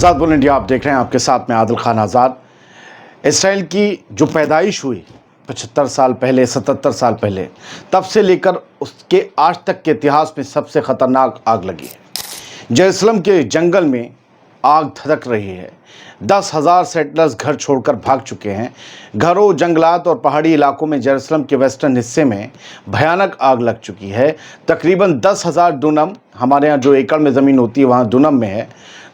आज़ाद बोल इंडिया आप देख रहे हैं, आपके साथ में आदिल खान आज़ाद। इसराइल की जो पैदाइश हुई 75 साल पहले, 77 साल पहले, तब से लेकर उसके आज तक के इतिहास में सबसे ख़तरनाक आग लगी है। जेरूसलम के जंगल में आग धधक रही है। 10,000 सेटलर्स घर छोड़कर भाग चुके हैं। घरों, जंगलात और पहाड़ी इलाकों में जेरूसलम के वेस्टर्न हिस्से में भयानक आग लग चुकी है। तकरीबन 10,000 डूनम, हमारे यहाँ जो एकड़ में ज़मीन होती है वहाँ डूनम में है,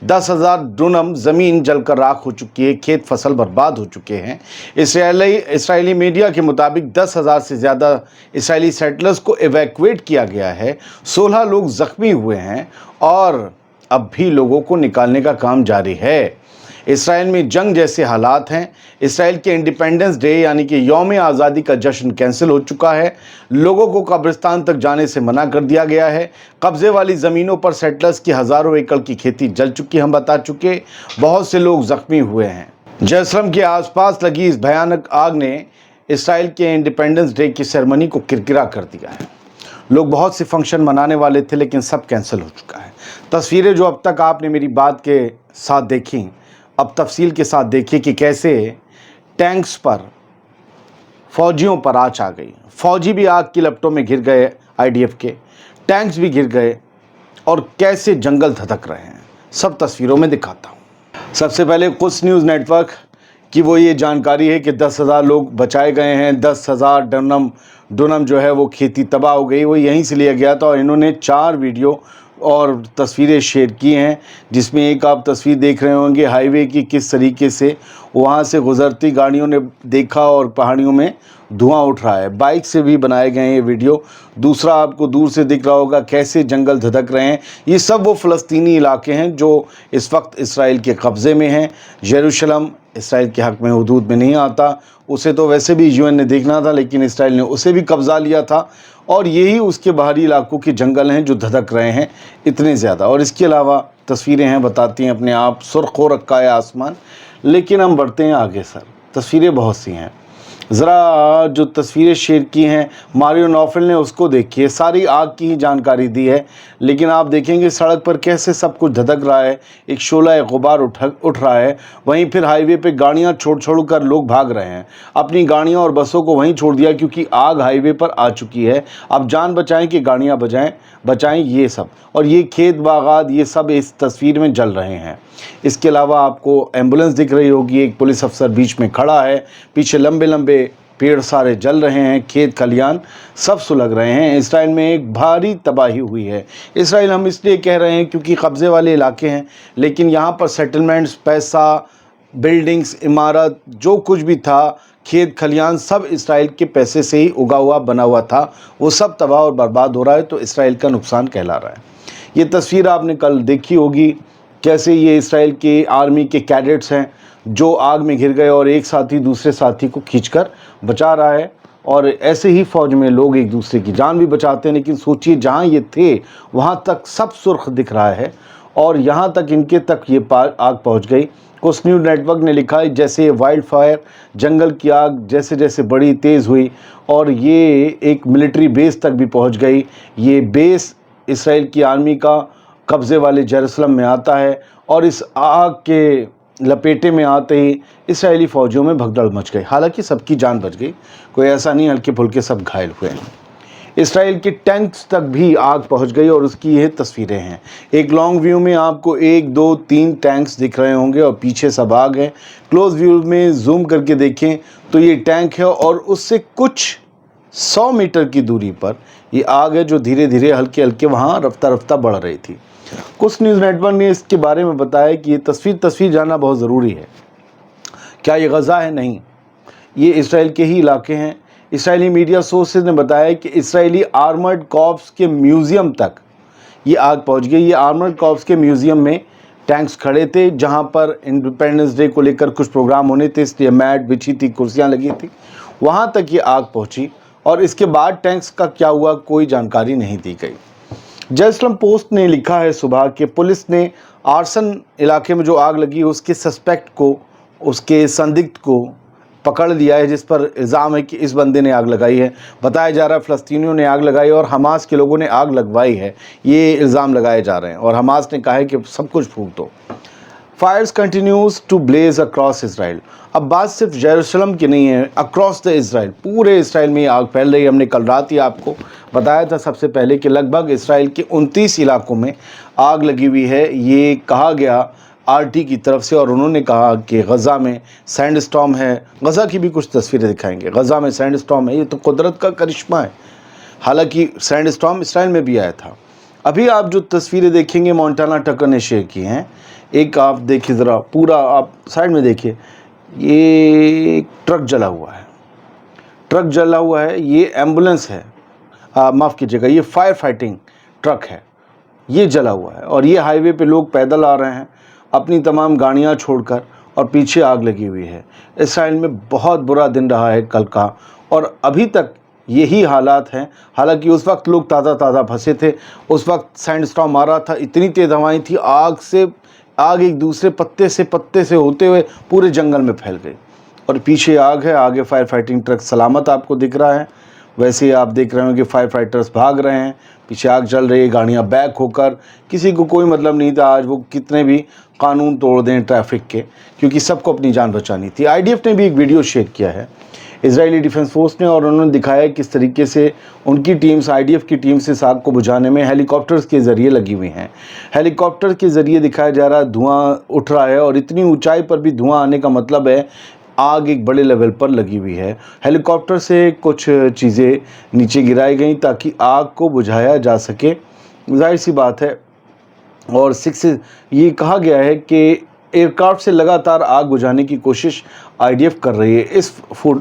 10,000 डूनम ज़मीन जलकर राख हो चुकी है। खेत फसल बर्बाद हो चुके हैं। इसराइली मीडिया के मुताबिक 10,000 से ज़्यादा इसराइली सेटलर्स को एवैक्यूएट किया गया है। 16 लोग ज़ख्मी हुए हैं और अब भी लोगों को निकालने का काम जारी है। इसराइल में जंग जैसे हालात हैं। इसराइल के इंडिपेंडेंस डे यानी कि यौम आज़ादी का जश्न कैंसिल हो चुका है। लोगों को कब्रिस्तान तक जाने से मना कर दिया गया है। कब्ज़े वाली ज़मीनों पर सेटलर्स की हज़ारों एकड़ की खेती जल चुकी, हम बता चुके। बहुत से लोग ज़ख्मी हुए हैं। जेरूसलम के आसपास लगी इस भयानक आग ने इसराइल के इंडिपेंडेंस डे की सेरेमनी को किरकिरा कर दिया है। लोग बहुत से फंक्शन मनाने वाले थे, लेकिन सब कैंसिल हो चुका है। तस्वीरें जो अब तक आपने मेरी बात के साथ देखी, अब तफसील के साथ देखिए कि कैसे टैंक्स पर, फौजियों पर आँच आ गई। फौजी भी आग की लपटों में घिर गए, आईडीएफ के टैंक्स भी घिर गए और कैसे जंगल धधक रहे हैं, सब तस्वीरों में दिखाता हूँ। सबसे पहले कुछ न्यूज़ नेटवर्क की वो ये जानकारी है कि 10,000 लोग बचाए गए हैं। 10,000 डूनम जो है वो खेती तबाह हो गई, वो यहीं से लिया गया था। और इन्होंने 4 वीडियो और तस्वीरें शेयर की हैं, जिसमें एक आप तस्वीर देख रहे होंगे हाईवे की, किस तरीके से वहाँ से गुजरती गाड़ियों ने देखा और पहाड़ियों में धुआं उठ रहा है। बाइक से भी बनाए गए हैं ये वीडियो। दूसरा आपको दूर से दिख रहा होगा कैसे जंगल धधक रहे हैं। ये सब वो फ़लस्तीनी इलाके हैं जो इस वक्त इसराइल के कब्ज़े में हैं। यरूशलेम इसराइल के हक़ में हुदूद में नहीं आता, उसे तो वैसे भी यूएन ने देखना था, लेकिन इसराइल ने उसे भी कब्ज़ा लिया था। और यही उसके बाहरी इलाकों के जंगल हैं जो धधक रहे हैं इतने ज़्यादा। और इसके अलावा तस्वीरें हैं, बताती हैं अपने आप, सुर्ख हो रखा है आसमान। लेकिन हम बढ़ते हैं आगे सर, तस्वीरें बहुत सी हैं। ज़रा जो तस्वीरें शेयर की हैं मारियो नौफल ने, उसको देखिए। सारी आग की ही जानकारी दी है, लेकिन आप देखेंगे सड़क पर कैसे सब कुछ धधक रहा है। एक शोला गुबार उठ रहा है। वहीं फिर हाईवे पे गाड़ियां छोड़ कर लोग भाग रहे हैं। अपनी गाड़ियां और बसों को वहीं छोड़ दिया, क्योंकि आग हाईवे पर आ चुकी है। अब जान बचाएं कि गाड़ियाँ बचाएं ये सब। और ये खेत बागात ये सब इस तस्वीर में जल रहे हैं। इसके अलावा आपको एम्बुलेंस दिख रही होगी, एक पुलिस अफसर बीच में खड़ा है, पीछे लंबे लंबे पेड़ सारे जल रहे हैं, खेत खलियान सब सुलग रहे हैं। इसराइल में एक भारी तबाही हुई है। इसराइल हम इसलिए कह रहे हैं क्योंकि कब्ज़े वाले इलाके हैं, लेकिन यहाँ पर सेटलमेंट्स, पैसा, बिल्डिंग्स, इमारत, जो कुछ भी था, खेत खलियान, सब इसराइल के पैसे से ही उगा हुआ बना हुआ था। वो सब तबाह और बर्बाद हो रहा है, तो इसराइल का नुकसान कहला रहा है। ये तस्वीर आपने कल देखी होगी, कैसे ये इसराइल के आर्मी के कैडेट्स हैं जो आग में घिर गए और एक साथी दूसरे साथी को खींचकर बचा रहा है। और ऐसे ही फ़ौज में लोग एक दूसरे की जान भी बचाते हैं। लेकिन सोचिए, जहाँ ये थे वहाँ तक सब सुर्ख दिख रहा है और यहाँ तक इनके तक ये आग पहुँच गई। कुछ न्यूज़ नेटवर्क ने लिखा है जैसे वाइल्ड फायर, जंगल की आग जैसे जैसे बड़ी तेज़ हुई और ये एक मिलिट्री बेस तक भी पहुँच गई। ये बेस इसराइल की आर्मी का कब्ज़े वाले जेरूसलम में आता है और इस आग के लपेटे में आते ही इसराइली फ़ौजियों में भगदड़ मच गई। हालांकि सबकी जान बच गई, कोई ऐसा नहीं, हल्के फुल्के सब घायल हुए हैं। इसराइल के टैंक्स तक भी आग पहुंच गई और उसकी ये तस्वीरें हैं। एक लॉन्ग व्यू में आपको 1, 2, 3 टैंक्स दिख रहे होंगे और पीछे सब आग है। क्लोज व्यू में जूम करके देखें तो ये टैंक है और उससे कुछ 100 मीटर की दूरी पर ये आग है जो धीरे धीरे हल्के हल्के वहाँ रफ्ता रफ्ता बढ़ रही थी। कुछ न्यूज़ नेटवर्क ने इसके बारे में बताया कि ये तस्वीर जानना बहुत ज़रूरी है। क्या ये गज़ा है? नहीं, ये इसराइल के ही इलाके हैं। इसराइली मीडिया सोर्सेज ने बताया कि इसराइली आर्मर्ड कॉर्प्स के म्यूज़ियम तक ये आग पहुंच गई। ये आर्मर्ड कॉर्प्स के म्यूज़ियम में टैंक्स खड़े थे, जहां पर इंडिपेंडेंस डे को लेकर कुछ प्रोग्राम होने थे, इसलिए मैट बिछी थी, कुर्सियां लगी थी, वहां तक ये आग पहुंची। और इसके बाद टैंक्स का क्या हुआ, कोई जानकारी नहीं दी गई। जेरूसलम पोस्ट ने लिखा है सुबह कि पुलिस ने आर्सन इलाके में जो आग लगी उसके सस्पेक्ट को, उसके संदिग्ध को पकड़ लिया है, जिस पर इल्ज़ाम है कि इस बंदे ने आग लगाई है। बताया जा रहा है फ़लस्तीनियों ने आग लगाई और हमास के लोगों ने आग लगवाई है, ये इल्ज़ाम लगाए जा रहे हैं। और हमास ने कहा है कि सब कुछ फूंक दो। Fires continues to blaze across Israel. अब बात सिर्फ जेरूसलम की नहीं है, अक्रॉस द इसराइल, पूरे इसराइल में आग फैल रही है। हमने कल रात ही आपको बताया था सबसे पहले कि लगभग इसराइल के 29 इलाकों में आग लगी हुई है, ये कहा गया आरटी की तरफ से। और उन्होंने कहा कि गज़ा में सैंड स्टॉर्म है। गज़ा की भी कुछ तस्वीरें दिखाएंगे। गज़ा में सैंड स्टॉर्म है, ये तो कुदरत का करिश्मा है। हालांकि सैंड स्टॉर्म इसराइल में भी आया था। अभी आप जो तस्वीरें देखेंगे मोंटाना टकर ने शेयर की हैं, एक आप देखिए ज़रा, पूरा आप साइड में देखिए, ये ट्रक जला हुआ है, ट्रक जला हुआ है, ये एम्बुलेंस है, माफ़ कीजिएगा, ये फायर फाइटिंग ट्रक है, ये जला हुआ है। और ये हाईवे पे लोग पैदल आ रहे हैं अपनी तमाम गाड़ियां छोड़कर, और पीछे आग लगी हुई है। इसराइल में बहुत बुरा दिन रहा है कल का, और अभी तक यही हालात हैं। हालांकि उस वक्त लोग ताज़ा फंसे थे, उस वक्त सैंड स्टॉर्म आ रहा था, इतनी तेज़ हवाएं थी, आग एक दूसरे पत्ते से होते हुए पूरे जंगल में फैल गई। और पीछे आग है, आगे फायर फाइटिंग ट्रक सलामत आपको दिख रहा है। वैसे ही आप देख रहे हो कि फायर फाइटर्स भाग रहे हैं, पीछे आग जल रही है, गाड़ियां बैक होकर, किसी को कोई मतलब नहीं था आज वो कितने भी कानून तोड़ दें ट्रैफिक के, क्योंकि सबको अपनी जान बचानी थी। आईडीएफ ने भी एक वीडियो शेयर किया है, इजरायली डिफेंस फोर्स ने, और उन्होंने दिखाया किस तरीके से उनकी टीम्स, आईडीएफ की टीम से आग को बुझाने में हेलीकॉप्टर्स के ज़रिए लगी हुई हैं। हेलीकॉप्टर के ज़रिए दिखाया जा रहा है, धुआं उठ रहा है, और इतनी ऊंचाई पर भी धुआं आने का मतलब है आग एक बड़े लेवल पर लगी हुई है। हेलीकॉप्टर से कुछ चीज़ें नीचे गिराई गई ताकि आग को बुझाया जा सके, जाहिर सी बात है। और ये कहा गया है कि एयरक्राफ्ट से लगातार आग बुझाने की कोशिश आईडीएफ कर रही है।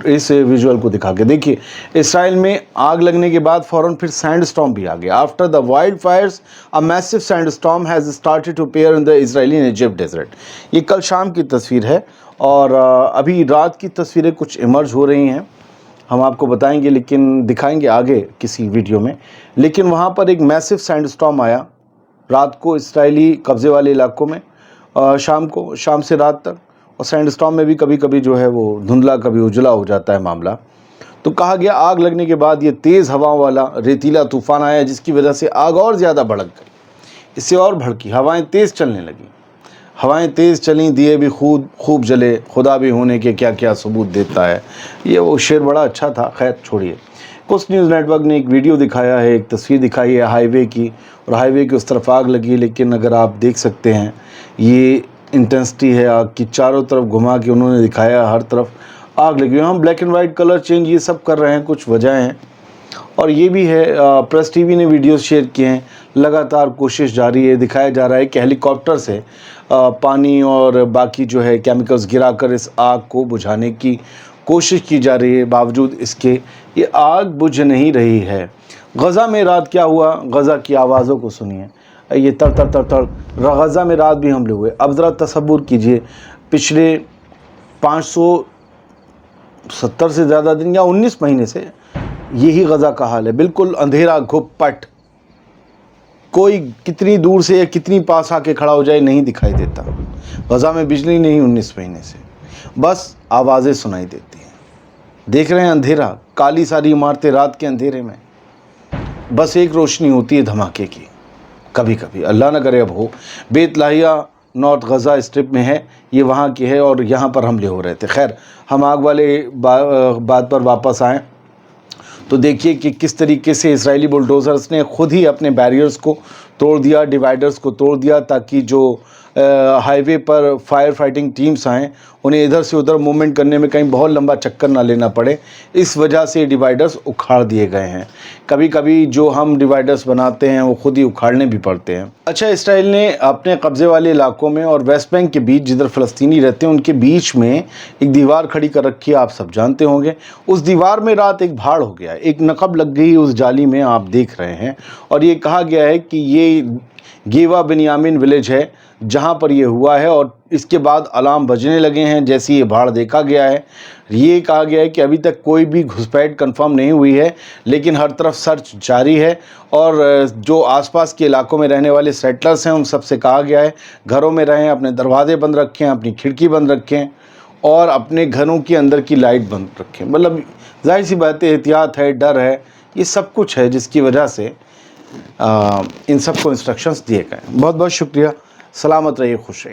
इस विजुअल को दिखा के देखिए, इसराइल में आग लगने के बाद फ़ौरन फिर सैंड स्टॉर्म भी आ गया। After the wild fires a massive sand storm has started to appear in the Israeli Negev desert. ये कल शाम की तस्वीर है, और अभी रात की तस्वीरें कुछ इमर्ज हो रही हैं, हम आपको बताएंगे, लेकिन दिखाएंगे आगे किसी वीडियो में। लेकिन वहाँ पर एक मैसिव सैंड स्टॉर्म आया रात को इसराइली कब्ज़े वाले इलाकों में, शाम से रात तक। और सैंड स्टॉर्म में भी कभी कभी जो है वो धुंधला, कभी उजला हो जाता है मामला। तो कहा गया आग लगने के बाद ये तेज़ हवाओं वाला रेतीला तूफ़ान आया, जिसकी वजह से आग और ज़्यादा भड़क गई, इससे और भड़की, हवाएं तेज़ चलने लगी। हवाएं तेज़ चलीं, दिए भी खूब जले, खुदा भी होने के क्या क्या सबूत देता है। ये वो शेर बड़ा अच्छा था, खैर छोड़िए। कुछ न्यूज़ नेटवर्क ने एक वीडियो दिखाया है, एक तस्वीर दिखाई है हाईवे की, और हाईवे की उस तरफ आग लगी। लेकिन अगर आप देख सकते हैं, ये इंटेंसिटी है आग की, चारों तरफ घुमा के उन्होंने दिखाया, हर तरफ आग लगी हुई। हम black and white colour change ये सब कर रहे हैं, कुछ वजह हैं। और ये भी है, प्रेस टीवी ने वीडियोस शेयर किए हैं, लगातार कोशिश जारी है। दिखाया जा रहा है कि हेलीकॉप्टर से पानी और बाकी जो है केमिकल्स गिराकर इस आग को बुझाने की कोशिश की जा रही है। बावजूद इसके ये आग बुझ नहीं रही है। गज़ा में रात क्या हुआ, गज़ा की आवाज़ों को सुनिए, ये तर तर तर तर गज़ा में रात भी हमले हुए। अब ज़रा तसव्वुर कीजिए, पिछले 570 से ज़्यादा दिन या 19 महीने से यही गज़ा का हाल है, बिल्कुल अंधेरा घुपपट, कोई कितनी दूर से या कितनी पास आके खड़ा हो जाए नहीं दिखाई देता। गज़ा में बिजली नहीं 19 महीने से, बस आवाज़ें सुनाई देती हैं। देख रहे हैं अंधेरा, काली सारी इमारतें रात के अंधेरे में, बस एक रोशनी होती है धमाके की। कभी कभी, अल्लाह न करे अब हो, बेत लाहिया नॉर्थ गज़ा स्ट्रिप में है, ये वहाँ की है, और यहाँ पर हमले हो रहे थे। खैर, हम आग वाले बात पर वापस आएँ तो देखिए कि किस तरीके से इजरायली बुलडोज़र्स ने खुद ही अपने बैरियर्स को तोड़ दिया, डिवाइडर्स को तोड़ दिया, ताकि जो हाईवे पर फायर फाइटिंग टीम्स आएँ उन्हें इधर से उधर मूवमेंट करने में कहीं बहुत लंबा चक्कर ना लेना पड़े। इस वजह से डिवाइडर्स उखाड़ दिए गए हैं। कभी कभी जो हम डिवाइडर्स बनाते हैं वो खुद ही उखाड़ने भी पड़ते हैं। अच्छा, इसराइल ने अपने कब्ज़े वाले इलाकों में और वेस्ट बैंक के बीच, जिधर फ़लस्तीनी रहते हैं, उनके बीच में एक दीवार खड़ी कर रखी है, आप सब जानते होंगे। उस दीवार में रात एक भाड़ हो गया, एक नकब लग गई उस जाली में, आप देख रहे हैं। और ये कहा गया है कि ये गेवा बिन्यामिन विलेज है जहाँ पर ये हुआ है, और इसके बाद अलार्म बजने लगे हैं जैसे ये भाड़ देखा गया है। ये कहा गया है कि अभी तक कोई भी घुसपैठ कंफर्म नहीं हुई है, लेकिन हर तरफ सर्च जारी है। और जो आसपास के इलाकों में रहने वाले सेटलर्स हैं उन सबसे कहा गया है घरों में रहें, अपने दरवाजे बंद रखें, अपनी खिड़की बंद रखें, और अपने घरों के अंदर की लाइट बंद रखें। मतलब जाहिर सी बात है, एहतियात है, डर है, ये सब कुछ है, जिसकी वजह से इन सबको इंस्ट्रक्शंस दिए गए। बहुत बहुत शुक्रिया, सलामत रहिए, खुश रहिए।